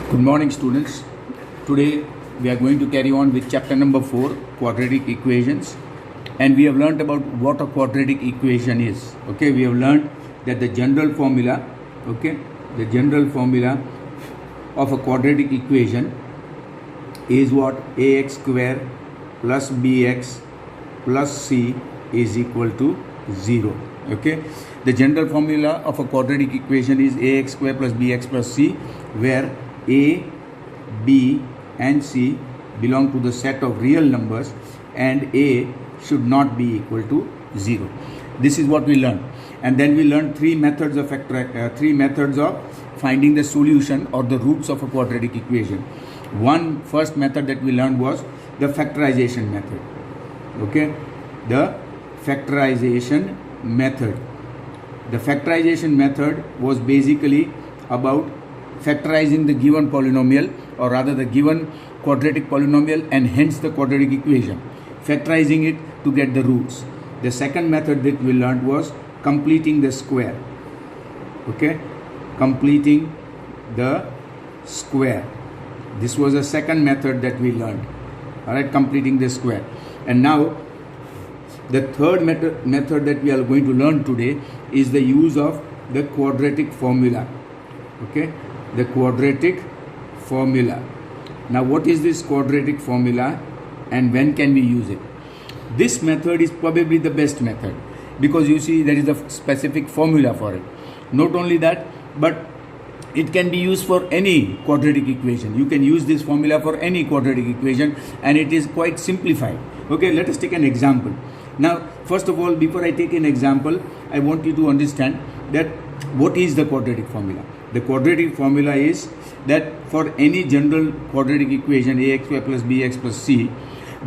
Good morning, students. Today we are going to carry on with chapter number 4, quadratic equations, and we have learned about what a quadratic equation is. Okay, we have learned that the general formula of a quadratic equation is what? Ax square plus bx plus c is equal to 0. Okay, the general formula of a quadratic equation is ax square plus bx plus c, where a, b and c belong to the set of real numbers and a should not be equal to 0. This is what we learned, and then we learned three methods of finding the solution or the roots of a quadratic equation. First method that we learned was the factorization method. Okay, the factorization method. The factorization method was basically about factorizing the given polynomial, or rather the given quadratic polynomial, and hence the quadratic equation, factorizing it to get the roots. The second method that we learned was completing the square. Okay, completing the square. This was the second method that we learned. Alright, completing the square. And now the third method that we are going to learn today is the use of the quadratic formula. Okay, the quadratic formula. Now what is this quadratic formula and when can we use it? This method is probably the best method because you see there is a specific formula for it. Not only that, but it can be used for any quadratic equation. You can use this formula for any quadratic equation and it is quite simplified. Okay, let us take an example. Now first of all, before I take an example, I want you to understand that what is the quadratic formula. The quadratic formula is that for any general quadratic equation ax square plus bx plus c,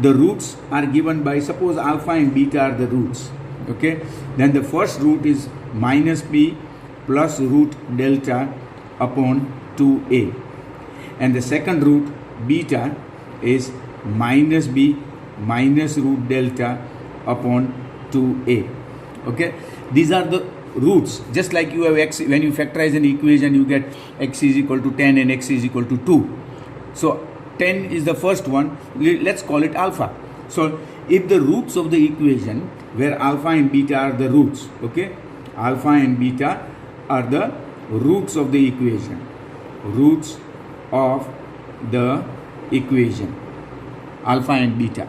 the roots are given by, suppose alpha and beta are the roots. Okay, then the first root is minus b plus root delta upon 2a, and the second root beta is minus b minus root delta upon 2a. Okay, these are the roots. Just like you have x, when you factorize an equation you get x is equal to 10 and x is equal to 2. So 10 is the first one, let's call it alpha. So if the roots of the equation where alpha and beta are the roots, okay, alpha and beta are the roots of the equation, roots of the equation, alpha and beta.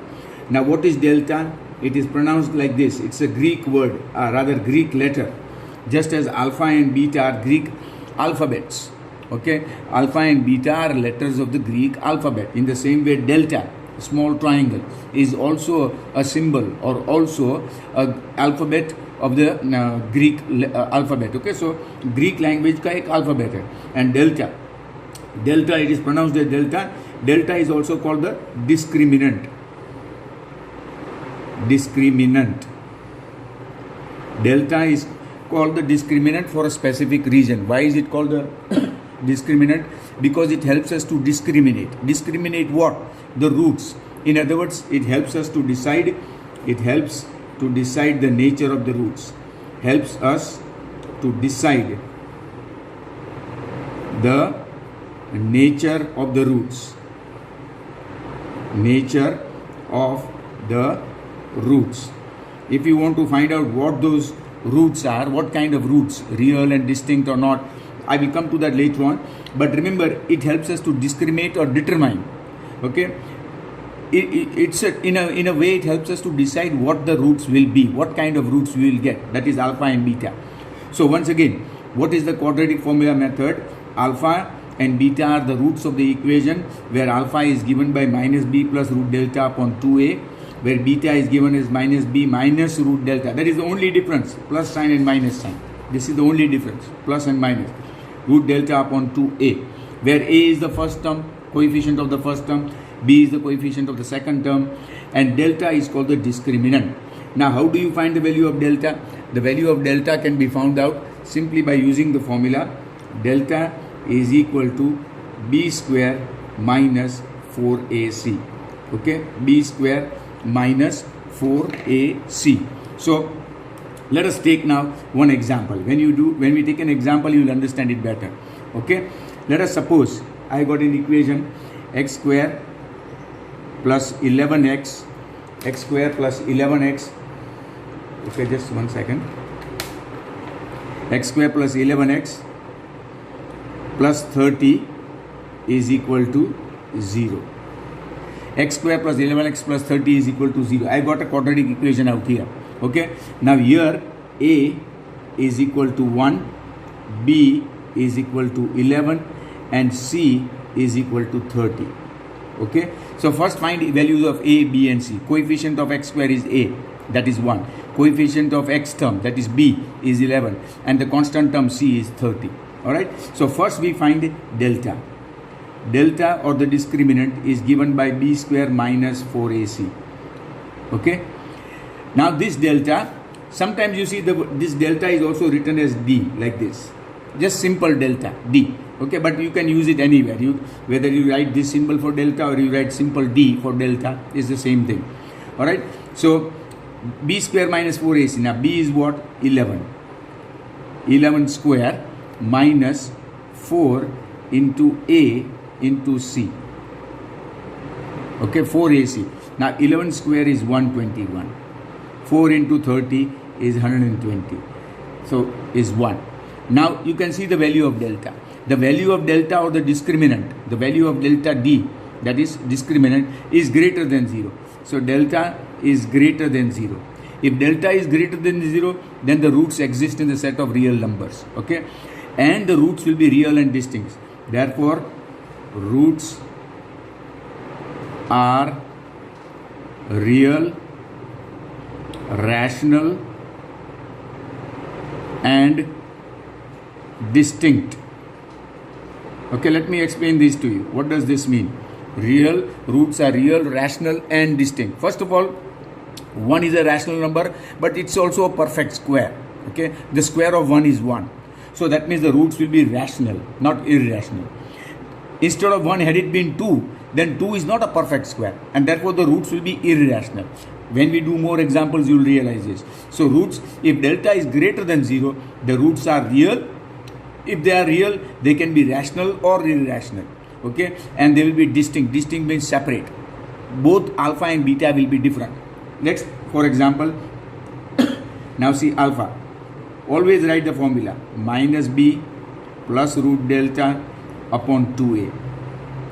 Now what is delta? It is pronounced like this. It's a Greek word, rather Greek letter, just as alpha and beta are Greek alphabets. Okay, alpha and beta are letters of the Greek alphabet. In the same way, delta, small triangle, is also a symbol or also an alphabet of the Greek alphabet. Okay, so Greek language का एक alphabet है. And delta, it is pronounced as delta. Delta is also called the discriminant. Delta is called the discriminant for a specific region. Why is it called the discriminant? Because it helps us to discriminate. Discriminate what? The roots. In other words, it helps us to decide. It helps to decide the nature of the roots. Helps us to decide the nature of the roots. Nature of the roots. If you want to find out what those roots are, what kind of roots, real and distinct or not, I will come to that later on. But remember, it helps us to discriminate or determine. Okay, in a way it helps us to decide what the roots will be, what kind of roots we will get. That is alpha and beta. So once again, what is the quadratic formula method? Alpha and beta are the roots of the equation, where alpha is given by minus b plus root delta upon 2a, where beta is given as minus b minus root delta. That is the only difference, plus sign and minus sign. This is the only difference, plus and minus. Root delta upon 2a, where a is the first term, coefficient of the first term, b is the coefficient of the second term, and delta is called the discriminant. Now how do you find the value of delta? The value of delta can be found out simply by using the formula delta is equal to b square minus 4ac. Okay, b square minus 4ac. So let us take now one example. When we take an example, you will understand it better. Okay, let us suppose I got an equation x square plus 11x, x square plus 11x, okay, just 1 second, x square plus 11x plus 30 is equal to 0. X square plus 11x plus 30 is equal to 0. I got a quadratic equation out here. Okay. Now here A is equal to 1, B is equal to 11 and C is equal to 30. Okay. So first find values of A, B and C. Coefficient of x square is A, that is 1. Coefficient of x term, that is B, is 11 and the constant term C is 30. Alright. So first we find delta. Delta or the discriminant is given by b square minus 4ac. Okay. Now this delta, sometimes you see this delta is also written as d, like this. Just simple delta, d. Okay, but you can use it anywhere. Whether you write this symbol for delta or you write simple d for delta is the same thing. Alright. So b square minus 4ac. Now b is what? 11. 11 square minus 4 into a into C. Okay, 4ac. Now 11 square is 121. 4 into 30 is 120. So is 1. Now you can see the value of delta. The value of delta or the discriminant, the value of delta D, that is discriminant, is greater than 0. So delta is greater than 0. If delta is greater than 0, then the roots exist in the set of real numbers. Okay, and the roots will be real and distinct. Therefore, roots are real, rational and distinct. Okay, let me explain this to you. What does this mean? Real, roots are real, rational and distinct. First of all, 1 is a rational number, but it's also a perfect square. Okay, the square of 1 is 1. So that means the roots will be rational, not irrational. Instead of 1, had it been 2, then 2 is not a perfect square and therefore the roots will be irrational. When we do more examples, you will realize this. So roots, if delta is greater than 0, the roots are real. If they are real, they can be rational or irrational. Okay, and they will be distinct. Distinct means separate. Both alpha and beta will be different. Next, for example, now see alpha. Always write the formula minus b plus root delta upon 2a.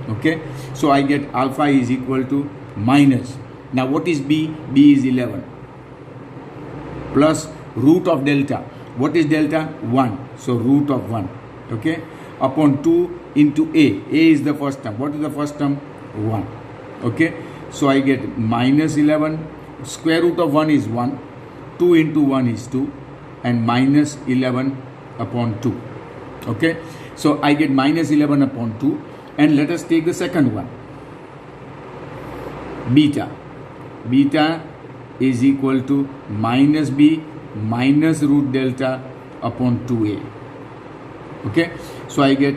Okay, so I get alpha is equal to minus. Now what is b? B is 11 plus root of delta. What is delta? 1. So root of 1. Okay, upon 2 into a. A is the first term. What is the first term? 1. Okay, so I get minus 11. Square root of 1 is 1. 2 into 1 is 2 and minus 11 upon 2. Okay, so I get minus 11 upon 2 and let us take the second one. Beta. Beta is equal to minus b minus root delta upon 2a. Okay, so I get,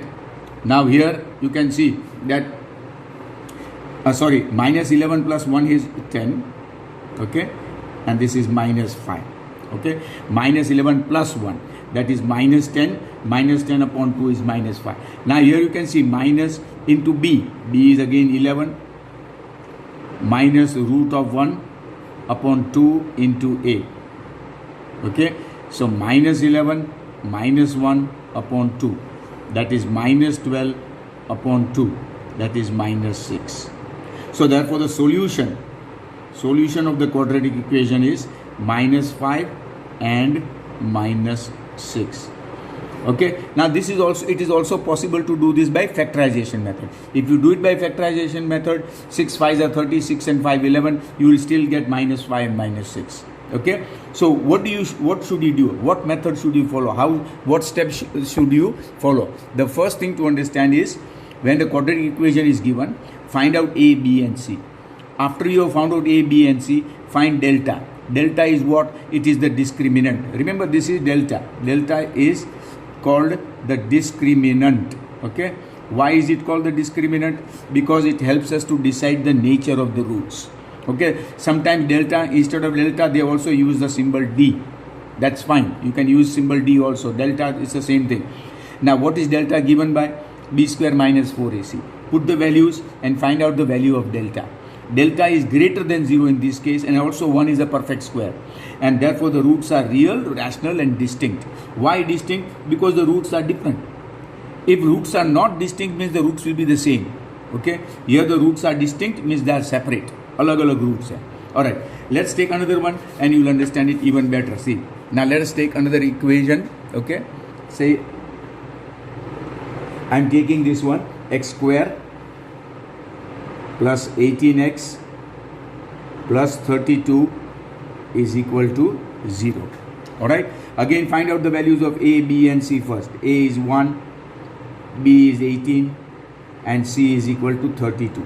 now here you can see that minus 11 plus 1 is 10. Okay, and this is minus 5. Okay, minus 11 plus 1, that is minus 10. Minus 10 upon 2 is minus 5. Now here you can see minus into b. B is again 11 minus root of 1 upon 2 into a. Okay, so minus 11 minus 1 upon 2, that is minus 12 upon 2, that is minus 6. So therefore the solution of the quadratic equation is minus 5 and minus 6. Okay, now this is also, it is also possible to do this by factorization method. If you do it by factorization method, 6 5s are 36 and 5 11, you will still get minus 5 and minus 6. Okay, so what should you do? What method should you follow? What steps should you follow? The first thing to understand is, when the quadratic equation is given, find out a, b and c. After you have found out a, b and c, find delta. Delta is what? It is the discriminant. Remember, this is delta. Delta is called the discriminant. Okay, why is it called the discriminant? Because it helps us to decide the nature of the roots. Okay, sometimes delta, instead of delta they also use the symbol d. That's fine, you can use symbol d also. Delta is the same thing. Now what is delta given by? b square minus 4ac. Put the values and find out the value of delta. Delta is greater than 0 in this case, and also 1 is a perfect square, and therefore the roots are real, rational and distinct. Why distinct? Because the roots are different. If roots are not distinct, means the roots will be the same. Okay, here the roots are distinct, means they are separate. Alag roots hai. Alright, let's take another one and you will understand it even better. See, now let us take another equation. Okay, say I am taking this one, x square plus 18x plus 32 is equal to 0. Alright, again find out the values of a, b and c first. A is 1, b is 18 and c is equal to 32.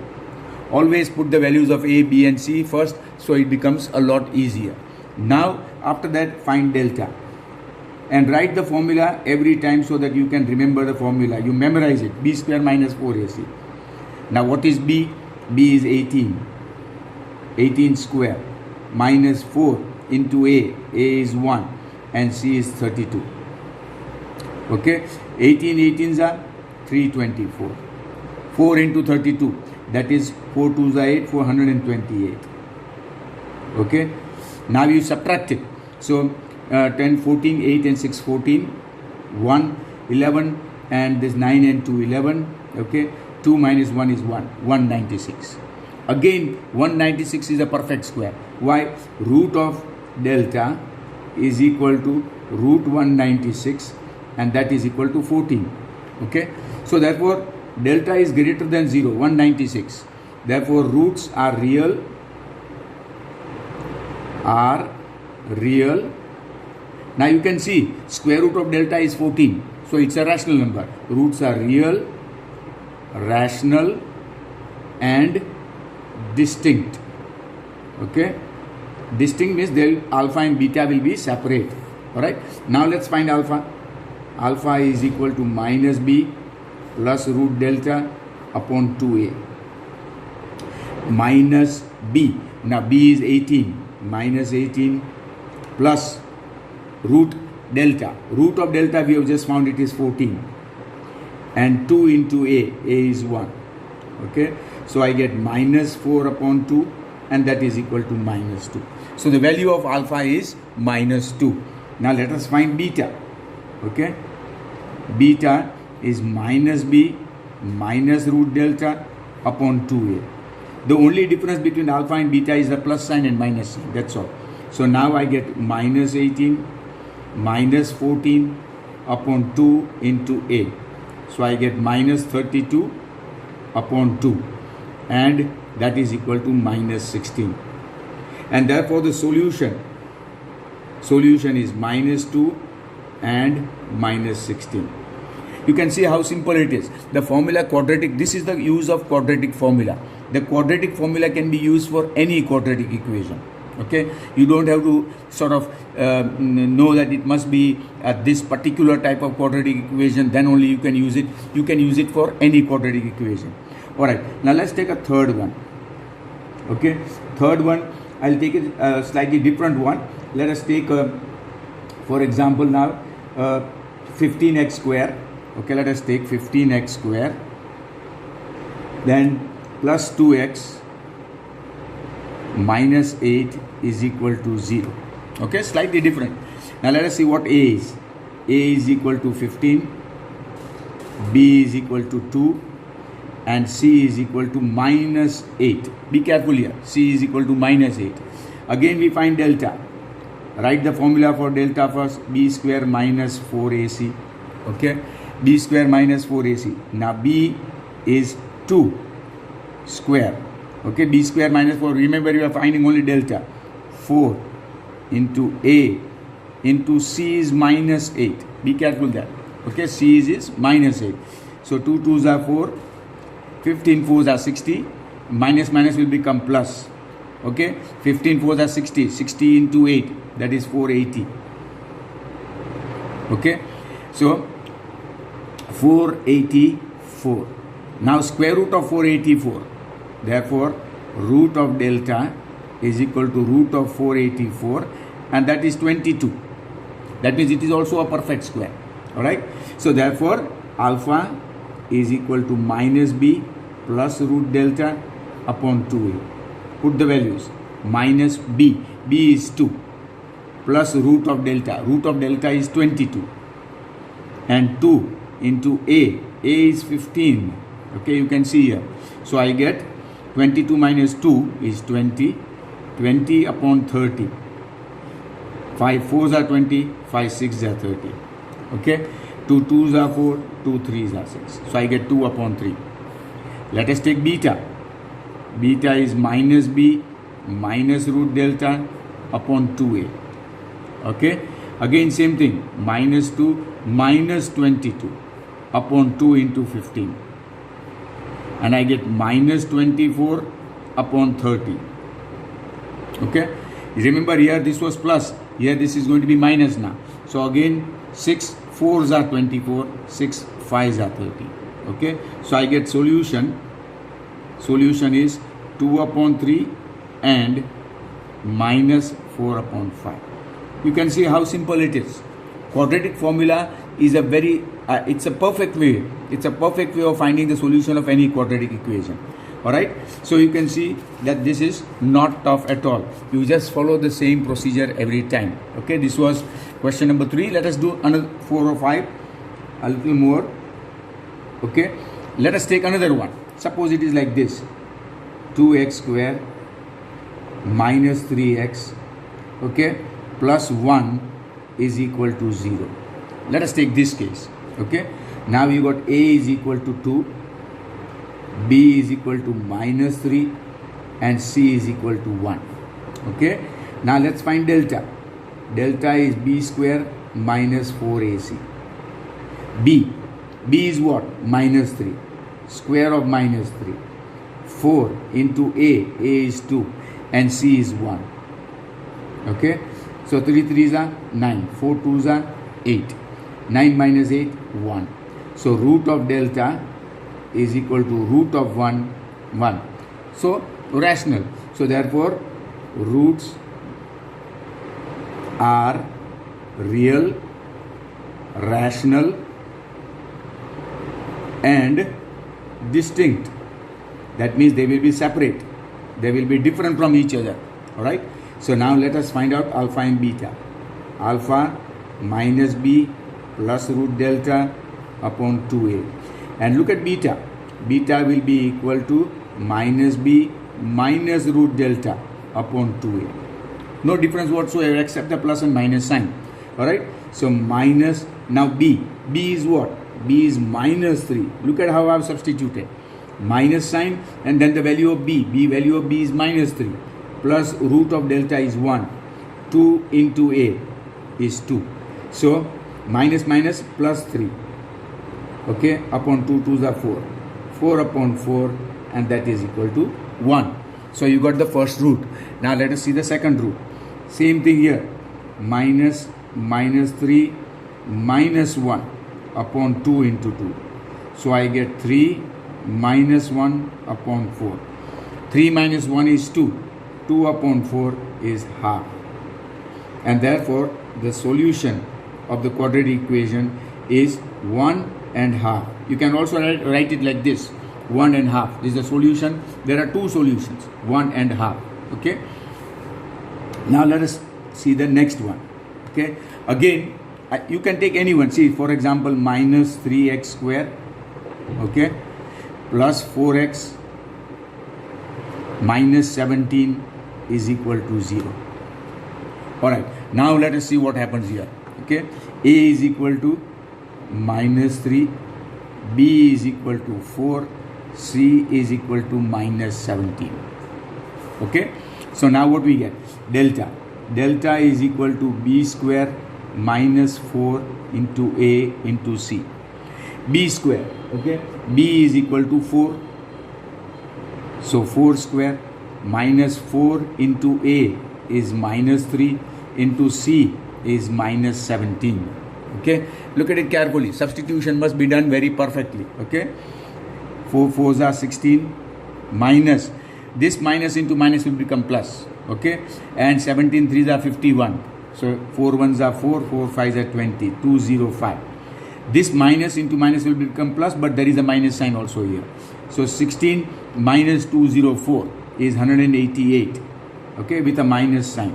Always put the values of a, b and c first, so it becomes a lot easier. Now after that find delta and write the formula every time so that you can remember the formula. You memorize it, b square minus 4ac. Now what is b? B is 18, 18 square minus 4 into a is 1 and c is 32. Okay, 18 18s are 324. 4 into 32, that is 4 2s are 8, 428. Okay, now you subtract it. So 10, 14, 8 and 6, 14, 1, 11 and this 9 and 2, 11. Okay, 2 minus 1 is 1, 196. Again 196 is a perfect square. Why? Root of delta is equal to root 196 and that is equal to 14. Okay, so therefore delta is greater than 0, 196. Therefore roots are real. Now you can see square root of delta is 14, so it's a rational number. Roots are real, rational and distinct. Okay, distinct means alpha and beta will be separate. Alright, now let's find alpha. Alpha is equal to minus b plus root delta upon 2a minus b. Now b is 18, minus 18 plus root delta. Root of delta we have just found, it is 14 and 2 into a is 1. Okay, so I get minus 4 upon 2 and that is equal to minus 2. So the value of alpha is minus 2. Now let us find beta. Okay, beta is minus b minus root delta upon 2a. The only difference between alpha and beta is the plus sign and minus sign, that's all. So now I get minus 18 minus 14 upon 2 into a. So I get minus 32 upon 2 and that is equal to minus 16. And therefore the solution is minus 2 and minus 16. You can see how simple it is. The formula quadratic, this is the use of quadratic formula. The quadratic formula can be used for any quadratic equation. Okay, you don't have to sort of know that it must be this particular type of quadratic equation, then only you can use it. You can use it for any quadratic equation. Alright, now let's take a third one. Okay, third one, I'll take a slightly different one. Let us take, for example, now 15x square. Okay, let us take 15x square, then plus 2x minus 8 is equal to 0. Okay, slightly different. Now let us see what a is. A is equal to 15, b is equal to 2 and c is equal to minus 8. Be careful here, c is equal to minus 8. Again we find delta. Write the formula for delta first, b square minus 4ac. Okay, b square minus 4ac. Now b is 2 square. Okay, b square minus 4. Remember, you are finding only delta. 4 into a into c is minus 8. Be careful there. Okay, c is minus 8. So 2 2s are 4. 15 4s are 60. Minus minus will become plus. Okay, 15 4s are 60. 60 into 8, that is 480. Okay, so 484. Now square root of 484. Therefore, root of delta is equal to root of 484 and that is 22. That means it is also a perfect square. Alright. So therefore, alpha is equal to minus b plus root delta upon 2a. Put the values. Minus b is 2, plus root of delta is 22, and 2 into a is 15. Okay, you can see here. So I get 22 minus 2 is 20, 20 upon 30. 5 4s are 20, 5 6s are 30. Okay, 2 2s are 4, 2 3s are 6. So I get 2 upon 3. Let us take beta. Beta is minus b minus root delta upon 2a. Okay, again same thing, minus 2 minus 22 upon 2 into 15, and I get minus 24 upon 30. Okay, remember here this was plus, here this is going to be minus now. So again 6 4s are 24, 6 5s are 30. Okay, so I get solution is 2 upon 3 and minus 4 upon 5. You can see how simple it is. Quadratic formula is a very it's a perfect way of finding the solution of any quadratic equation. Alright, so you can see that this is not tough at all. You just follow the same procedure every time. Okay, this was question number 3. Let us do another 4 or 5, a little more. Okay, let us take another one. Suppose it is like this: 2x square minus 3x, okay, plus 1 is equal to 0. Let us take this case. Okay, now you got a is equal to 2, b is equal to minus 3, and c is equal to 1. Okay, now let's find delta. Delta is b square minus 4ac. b is what? Minus 3. Square of minus 3. 4 into a is 2, and c is 1. Okay, so 3 3s are 9, 4 2s are 8. 9 minus 8, 1. So root of delta is equal to root of 1, 1. So rational. So therefore roots are real, rational, and distinct. That means they will be separate. They will be different from each other. Alright. So now let us find out alpha and beta. Alpha minus b plus root delta upon 2a. And look at beta. Beta will be equal to minus b minus root delta upon 2a. No difference whatsoever except the plus and minus sign. Alright. So minus, now b. b is what? b is minus 3. Look at how I have substituted. Minus sign and then the value of b. Value of b is minus 3. Plus root of delta is 1. 2 into a is 2. So minus minus plus 3. Okay, upon 2 2s are 4. 4 upon 4, and that is equal to 1. So you got the first root. Now let us see the second root. Same thing here. Minus 3 minus 1 upon 2 into 2. So I get 3 minus 1 upon 4. 3 minus 1 is 2. 2 upon 4 is half. And therefore the solution of the quadratic equation is 1 and half. You can also write it like this: 1 and half. This is the solution. There are two solutions, 1 and half. Okay. Now let us see the next one. Okay. Again, you can take any one. See, for example, minus 3x square. Okay. Plus 4x minus 17 is equal to 0. Alright. Now let us see what happens here. Okay. A is equal to minus 3, b is equal to 4, c is equal to minus 17. Okay. So now what we get? Delta. Delta is equal to b square minus 4 into a into c. B square. Okay. B is equal to 4. So 4 square minus 4 into a is minus 3 into c is minus 17. Okay. Look at it carefully. Substitution must be done very perfectly. Okay. 4 4s are 16 minus. This minus into minus will become plus. Okay. And 17 3s are 51. So 4 1s are 4, 4 5s are 20. 205. This minus into minus will become plus, but there is a minus sign also here. So 16 minus 204 is 188, okay, with a minus sign,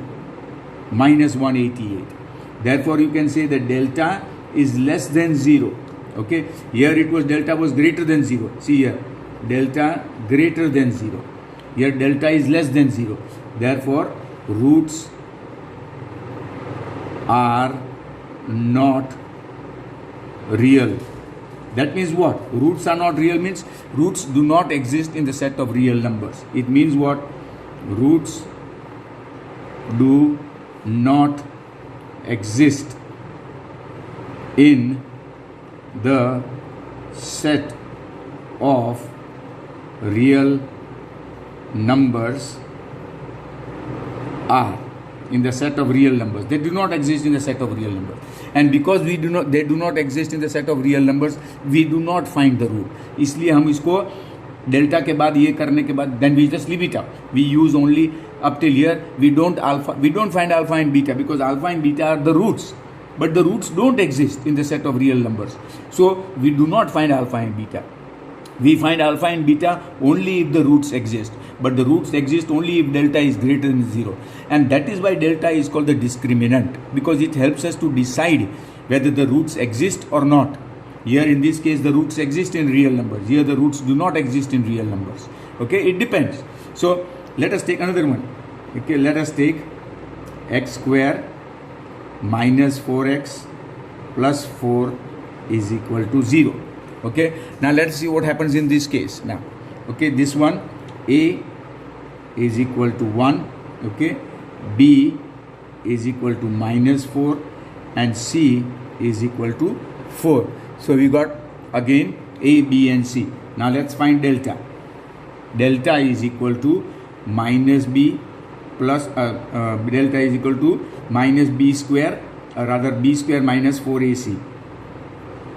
minus 188. Therefore, you can say that delta is less than 0. Okay, here it was delta was greater than 0. See here, delta greater than 0. Here delta is less than 0. Therefore, roots are not real. That means what? Roots are not real means roots do not exist in the set of real numbers. It means what? Roots do not exist in the set of real numbers are in the set of real numbers. They do not exist in the set of real numbers. And because they do not exist in the set of real numbers, we do not find the root. इसलिए हम इसको delta के बाद ये करने के बाद then we just leave it up. We use only up till here. We don't find alpha and beta because alpha and beta are the roots. But the roots don't exist in the set of real numbers. So we do not find alpha and beta. We find alpha and beta only if the roots exist. But the roots exist only if delta is greater than 0. And that is why delta is called the discriminant, because it helps us to decide whether the roots exist or not. Here in this case the roots exist in real numbers. Here the roots do not exist in real numbers. Okay, it depends. So let us take another one. Okay, let us take x square minus 4x plus 4 is equal to 0. Okay, now let's see what happens in this case. Now, okay, this one, a is equal to 1, okay, b is equal to minus 4 and c is equal to 4. So we got again a, b and c. Now let's find delta. Delta is equal to minus b plus delta is equal to minus b square, or rather b square minus 4ac.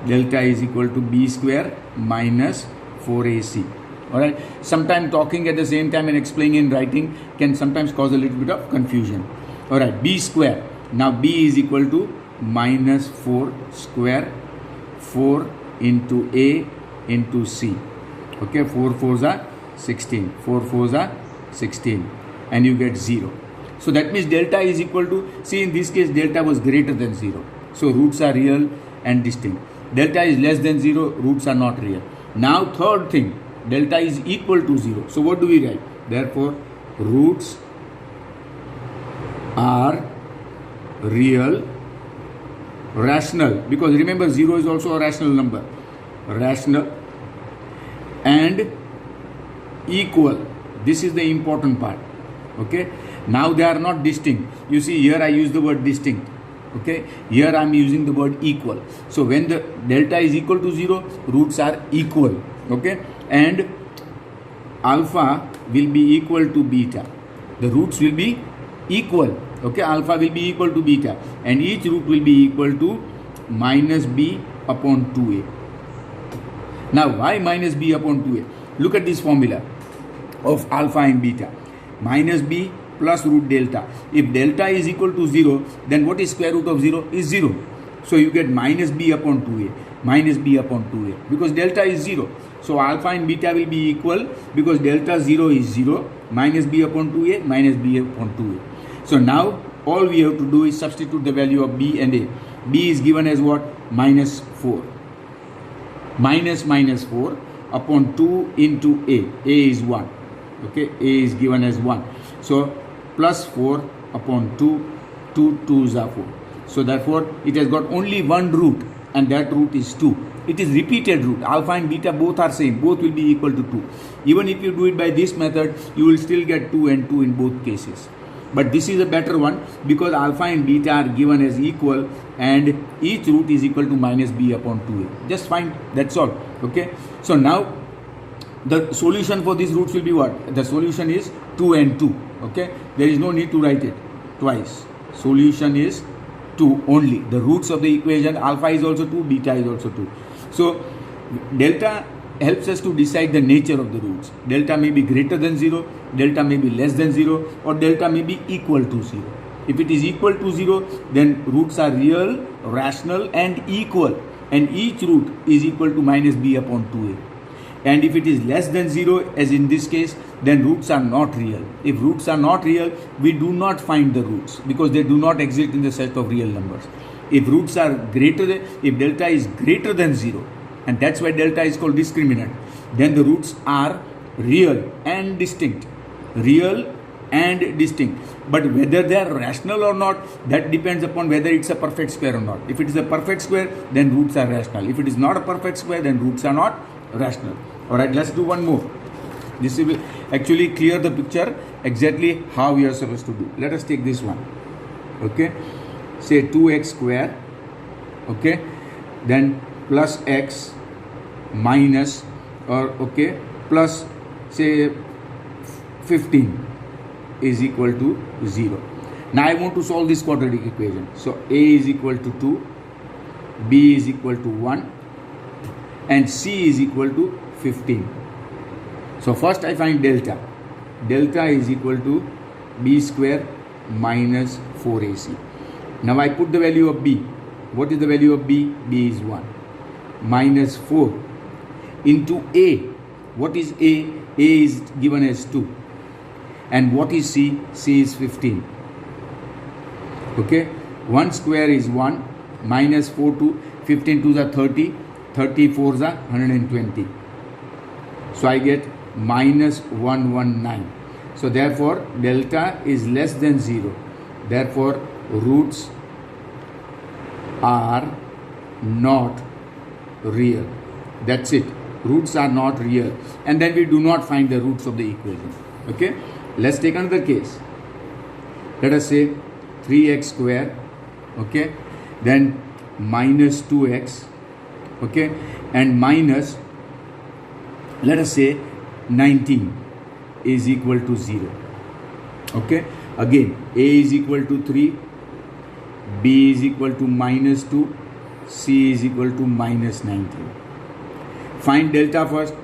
Delta is equal to b square minus 4ac. Alright, sometimes talking at the same time and explaining in writing can sometimes cause a little bit of confusion. Alright, b square. Now b is equal to minus 4 square, 4 into a into c. Okay, 4 4s are 16. 4 4s are 16. And you get 0. So that means delta is equal to, see in this case delta was greater than 0. So roots are real and distinct. Delta is less than 0, roots are not real. Now third thing, delta is equal to 0. So what do we write? Therefore, roots are real, rational, because remember 0 is also a rational number. Rational and equal. This is the important part. Okay. Now they are not distinct. You see here I use the word distinct. Okay, here I am using the word equal. So when the delta is equal to 0, roots are equal. Okay, and alpha will be equal to beta. The roots will be equal. Okay, alpha will be equal to beta, and each root will be equal to minus b upon 2a. Now why minus b upon 2a? Look at this formula of alpha and beta. Minus b plus root delta. If delta is equal to 0, then what is square root of 0? Is 0. So you get minus b upon 2a. Minus b upon 2a. Because delta is 0. So alpha and beta will be equal because delta 0 is 0. Minus b upon 2a, minus b upon 2a. So now all we have to do is substitute the value of b and a. b is given as what? Minus 4. Minus 4 upon 2 into a. a is 1. Okay, a is given as 1. So plus 4 upon 2, 2 2s are 4. So therefore it has got only one root, and that root is 2. It is repeated root. Alpha and beta both are same. Both will be equal to 2. Even if you do it by this method, you will still get 2 and 2 in both cases. But this is a better one because alpha and beta are given as equal and each root is equal to minus b upon 2a. Just fine. That's all. Okay. So now the solution for these roots will be what? The solution is 2 and 2. Okay. There is no need to write it twice. Solution is 2 only. The roots of the equation, alpha is also 2, beta is also 2. So delta helps us to decide the nature of the roots. Delta may be greater than 0, delta may be less than 0, or delta may be equal to 0. If it is equal to 0, then roots are real, rational and equal. and each root is equal to minus b upon 2a. And if it is less than 0, as in this case, then roots are not real. If roots are not real, we do not find the roots because they do not exist in the set of real numbers. If roots are greater than, if delta is greater than 0, and that's why delta is called discriminant, then the roots are real and distinct. Real and distinct. But whether they are rational or not, that depends upon whether it's a perfect square or not. If it is a perfect square, then roots are rational. If it is not a perfect square, then roots are not rational. Alright, let's do one more. This will actually clear the picture exactly how we are supposed to do. Let us take this one. Okay, say 2x square. Okay, then plus x minus, or okay, plus say 15 is equal to 0. Now I want to solve this quadratic equation. So a is equal to 2, b is equal to 1, and c is equal to 15. So first I find delta. Delta is equal to b square minus 4ac. Now I put the value of b. What is the value of b? b is 1. Minus 4 into a. What is a? A is given as 2. And what is c? C is 15. Okay. 1 square is 1. Minus 4 to 15 to the 30. 34 is 120. So I get minus 119. So therefore delta is less than 0. Therefore roots are not real. That's it. Roots are not real. And then we do not find the roots of the equation. Okay. Let's take another case. Let us say 3x square. Okay. Then minus 2x. Okay. And minus, let us say 19 is equal to 0. Okay. Again, a is equal to 3, b is equal to minus 2, c is equal to minus 19. Find delta first.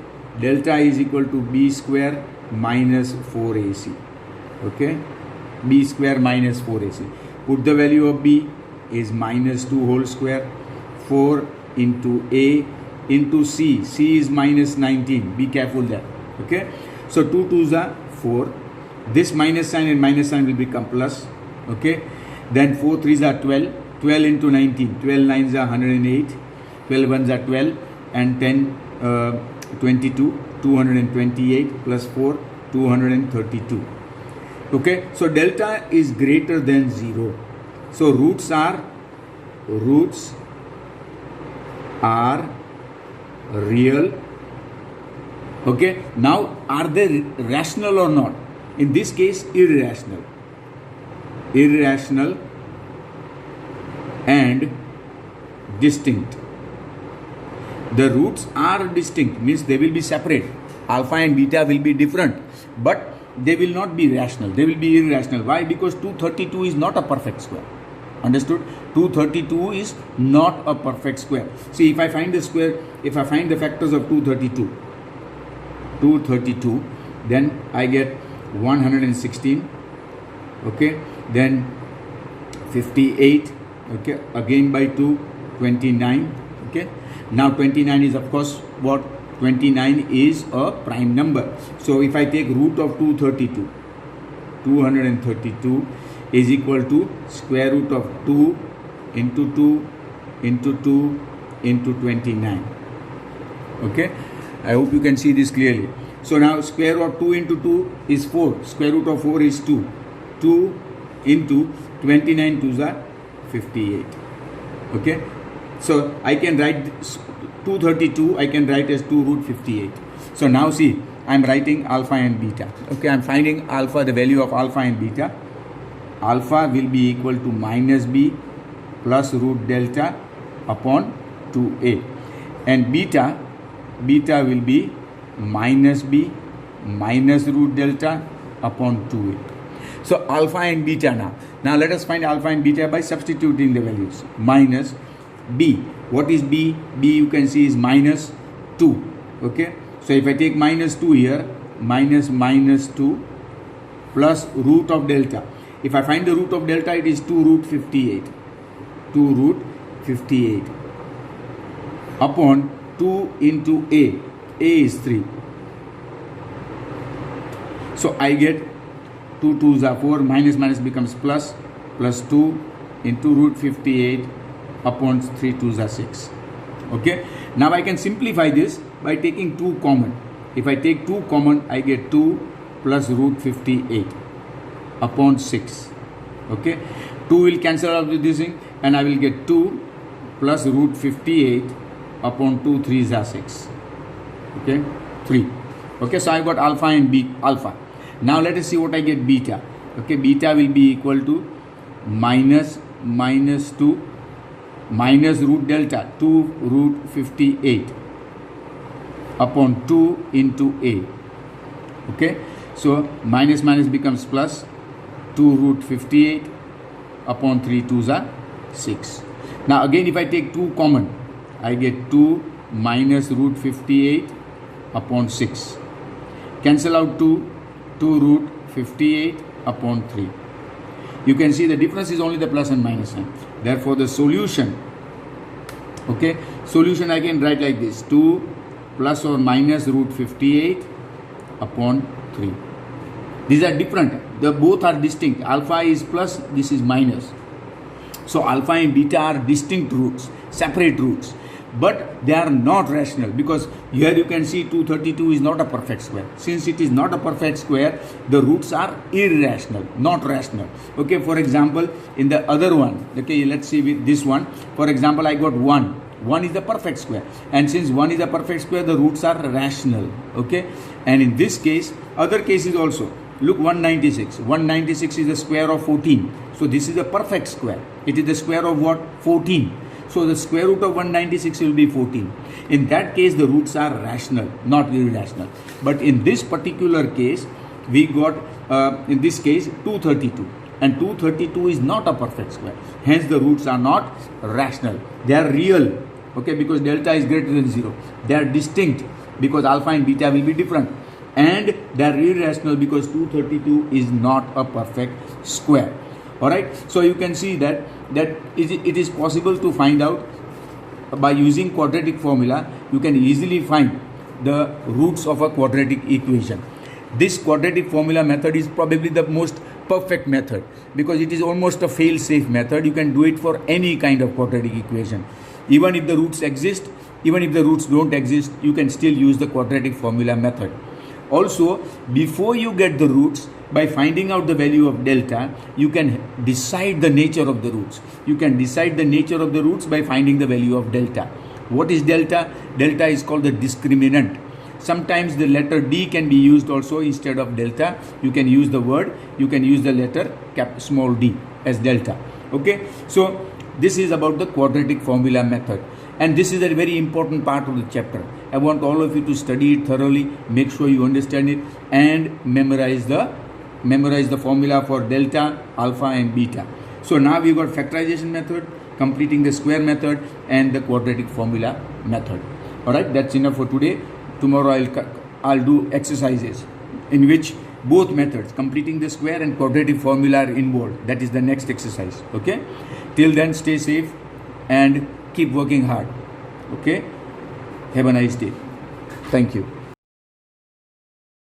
Delta is equal to b square minus 4ac. Okay. B square minus 4ac. Put the value of b is minus 2 whole square. 4 into a into c. C is minus 19. Be careful there. Okay. So 2 2s are 4. This minus sign and minus sign will become plus. Okay. Then 4 3s are 12. 12 into 19. 12 9s are 108. 12 1s are 12. And 10 22. 228 plus 4 232. Okay. So delta is greater than 0. So roots are real. Okay. Now are they rational or not? In this case, irrational. Irrational and distinct. The roots are distinct, means they will be separate. Alpha and beta will be different, but they will not be rational. They will be irrational. Why? Because 232 is not a perfect square. Understood? 232 is not a perfect square. See, if I find the square, if I find the factors of 232, then I get 116. Okay, then 58. Okay, again by 2, 29. Okay, now 29 is of course what? 29 is a prime number. So if I take root of 232 is equal to square root of 2 into 2 into 2 into 29. Okay, I hope you can see this clearly. So now square root of 2 into 2 is 4. Square root of 4 is 2. 2 into 29 2s are 58. Okay, so I can write 232, I can write as 2 root 58. So now see, I am writing alpha and beta. Okay, I am finding alpha, the value of alpha and beta. Alpha will be equal to minus b plus root delta upon 2a. And beta will be minus b minus root delta upon 2a. So alpha and beta now. Now let us find alpha and beta by substituting the values. Minus b. What is b? B you can see is minus 2. Okay. So if I take minus 2 here, minus 2 plus root of delta. If I find the root of delta, it is 2 root 58. 2 root 58. upon 2 into a. A is 3. So I get 2 2s are 4, minus minus becomes plus, plus 2 into root 58 upon 3 2s are 6. Okay. Now I can simplify this by taking 2 common. If I take 2 common, I get 2 plus root 58 upon 6. Okay. 2 will cancel out with this thing and I will get 2 plus root 58 upon 2 3s are 6. Okay. 3. Okay. So I got alpha and alpha. Now let us see what I get beta. Okay. Beta will be equal to minus 2 minus root delta 2 root 58 upon 2 into a. Okay. So minus minus becomes plus, 2 root 58 upon 3 2s are 6. Now again if I take 2 common, I get 2 minus root 58 upon 6. Cancel out 2 root 58 upon 3. You can see the difference is only the plus and minus sign. Therefore the solution, okay, solution I can write like this: 2 plus or minus root 58 upon 3. These are different. The both are distinct. Alpha is plus, this is minus. So alpha and beta are distinct roots, separate roots. But they are not rational, because here you can see 232 is not a perfect square. Since it is not a perfect square, the roots are irrational, not rational. Okay, for example, in the other one, okay, let's see with this one. For example, I got 1. 1 is the perfect square, and since 1 is a perfect square, the roots are rational. Okay, and in this case, other cases also. Look, 196. 196 is the square of 14. So this is a perfect square. It is the square of what? 14. So the square root of 196 will be 14. In that case, the roots are rational, not irrational. But in this particular case, we got, in this case, 232. And 232 is not a perfect square. Hence, the roots are not rational. They are real, okay, because delta is greater than 0. They are distinct because alpha and beta will be different. And they are irrational because 232 is not a perfect square. Alright, so you can see that it is possible to find out by using quadratic formula. You can easily find the roots of a quadratic equation. This quadratic formula method is probably the most perfect method because it is almost a fail-safe method. You can do it for any kind of quadratic equation. Even if the roots exist, even if the roots don't exist, you can still use the quadratic formula method. Also, before you get the roots, by finding out the value of delta, you can decide the nature of the roots. You can decide the nature of the roots by finding the value of delta. What is delta? Delta is called the discriminant. Sometimes the letter D can be used also instead of delta. You can use the letter small d as delta. Okay, so this is about the quadratic formula method. And this is a very important part of the chapter. I want all of you to study it thoroughly, make sure you understand it, and memorize the formula for delta, alpha and beta. So now we got factorization method, completing the square method, and the quadratic formula method. Alright, that's enough for today. Tomorrow I'll do exercises in which both methods, completing the square and quadratic formula, are involved. That is the next exercise. Okay, till then stay safe and keep working hard. Okay, have a nice day. Thank you.